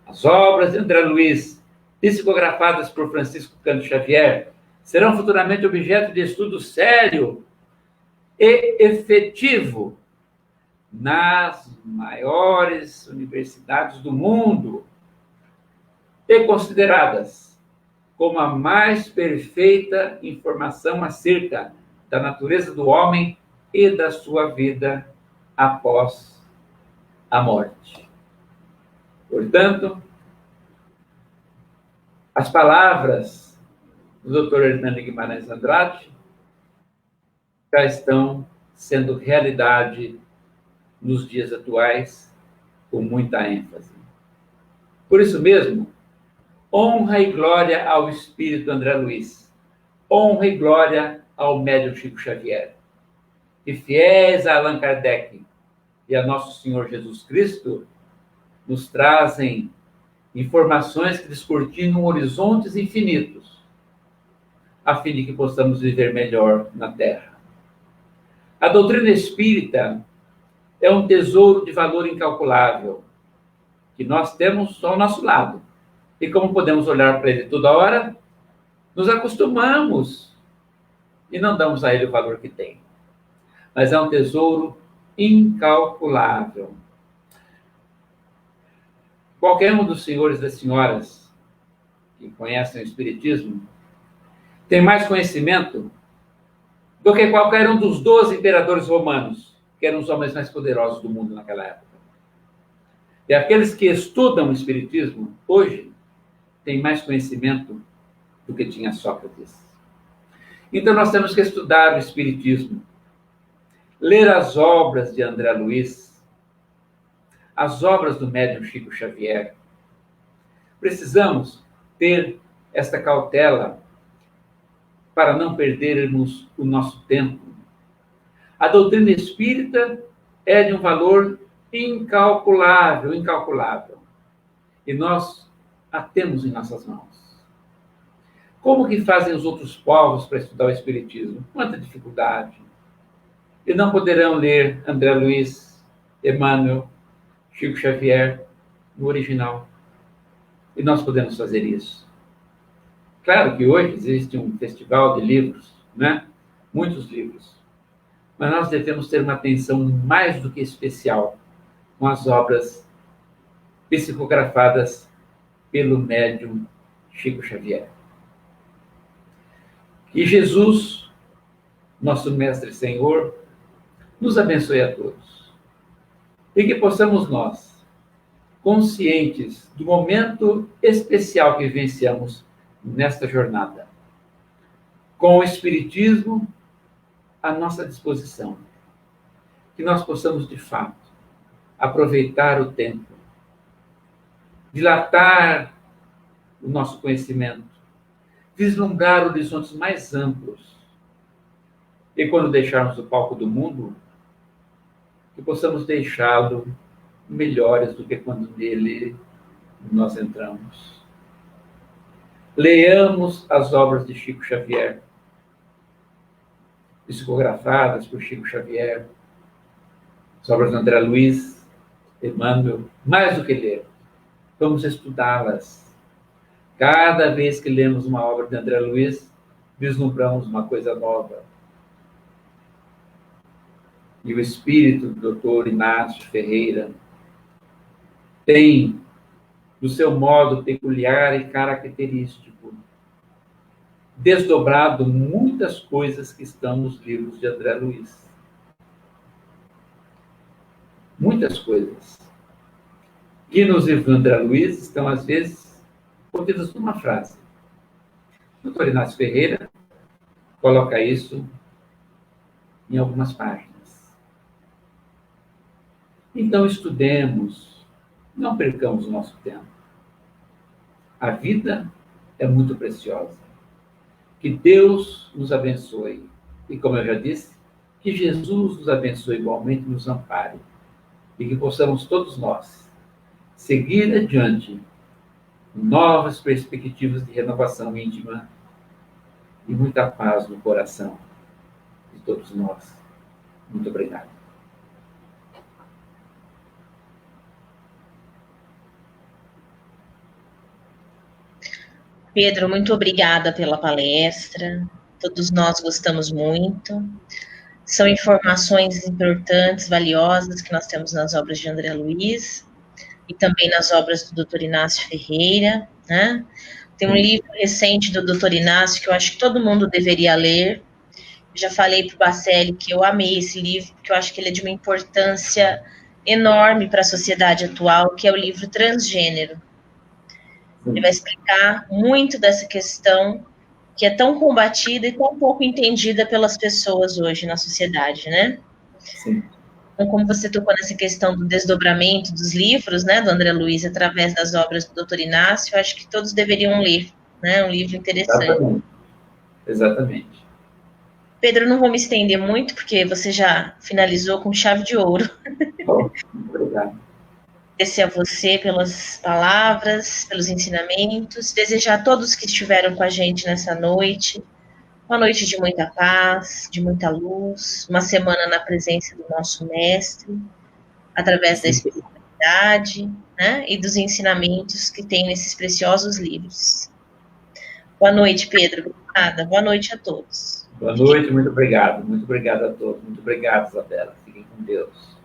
As obras de André Luiz, psicografadas por Francisco Cândido Xavier, serão futuramente objeto de estudo sério e efetivo nas maiores universidades do mundo e consideradas como a mais perfeita informação acerca da natureza do homem e da sua vida após a morte. Portanto, as palavras do Dr. Hernani Guimarães Andrade já estão sendo realidade nos dias atuais com muita ênfase. Por isso mesmo, honra e glória ao Espírito André Luiz, honra e glória ao médium Chico Xavier, que fiéis a Allan Kardec e a Nosso Senhor Jesus Cristo, nos trazem informações que descortinam horizontes infinitos, a fim de que possamos viver melhor na Terra. A doutrina espírita é um tesouro de valor incalculável, que nós temos ao nosso lado. E como podemos olhar para ele toda hora, nos acostumamos e não damos a ele o valor que tem. Mas é um tesouro incalculável. Qualquer um dos senhores e das senhoras que conhecem o Espiritismo tem mais conhecimento do que qualquer um dos 12 imperadores romanos, que eram os homens mais poderosos do mundo naquela época. E aqueles que estudam o Espiritismo hoje têm mais conhecimento do que tinha Sócrates. Então nós temos que estudar o Espiritismo, ler as obras de André Luiz, as obras do médium Chico Xavier. Precisamos ter esta cautela para não perdermos o nosso tempo. A doutrina espírita é de um valor incalculável, incalculável. E nós a temos em nossas mãos. Como que fazem os outros povos para estudar o Espiritismo? Quanta dificuldade. E não poderão ler André Luiz, Emmanuel, Chico Xavier no original. E nós podemos fazer isso. Claro que hoje existe um festival de livros, né? Muitos livros. Mas nós devemos ter uma atenção mais do que especial com as obras psicografadas pelo médium Chico Xavier. Que Jesus, nosso Mestre e Senhor, nos abençoe a todos. E que possamos nós, conscientes do momento especial que vivenciamos nesta jornada, com o Espiritismo à nossa disposição, que nós possamos, de fato, aproveitar o tempo, dilatar o nosso conhecimento, vislumbrar horizontes mais amplos. E quando deixarmos o palco do mundo, que possamos deixá-lo melhores do que quando nele nós entramos. Leamos as obras de Chico Xavier, psicografadas por Chico Xavier, as obras de André Luiz, Emmanuel, mais do que ler, vamos estudá-las. Cada vez que lemos uma obra de André Luiz, vislumbramos uma coisa nova. E o espírito do Dr. Inácio Ferreira tem, do seu modo peculiar e característico, desdobrado muitas coisas que estão nos livros de André Luiz. Muitas coisas. que nos livros do André Luiz estão, às vezes, contidas numa frase. O doutor Inácio Ferreira coloca isso em algumas páginas. Então, estudemos, não percamos o nosso tempo. A vida é muito preciosa. Que Deus nos abençoe. E, como eu já disse, que Jesus nos abençoe igualmente, nos ampare. E que possamos todos nós seguir adiante novas perspectivas de renovação íntima e muita paz no coração de todos nós. Muito obrigado. Pedro, muito obrigada pela palestra. Todos nós gostamos muito. São informações importantes, valiosas, que nós temos nas obras de André Luiz e também nas obras do Dr. Inácio Ferreira, né? Tem um livro recente do Dr. Inácio que eu acho que todo mundo deveria ler. Eu já falei para o Bacelli que eu amei esse livro, porque eu acho que ele é de uma importância enorme para a sociedade atual, que é o livro Transgênero. Ele vai explicar muito dessa questão que é tão combatida e tão pouco entendida pelas pessoas hoje na sociedade, né? Sim. Então, como você tocou nessa questão do desdobramento dos livros, né, do André Luiz, através das obras do Dr. Inácio, eu acho que todos deveriam ler, né? Um livro interessante. Exatamente. Exatamente. Pedro, eu não vou me estender muito, porque você já finalizou com chave de ouro. Bom, muito obrigado. Agradecer a você pelas palavras, pelos ensinamentos, desejar a todos que estiveram com a gente nessa noite, uma noite de muita paz, de muita luz, uma semana na presença do nosso mestre, através da espiritualidade, né, e dos ensinamentos que tem nesses preciosos livros. Boa noite, Pedro. Obrigada. Boa noite a todos. Boa noite, muito obrigado. Muito obrigado a todos. Muito obrigado, Isabela. Fiquem com Deus.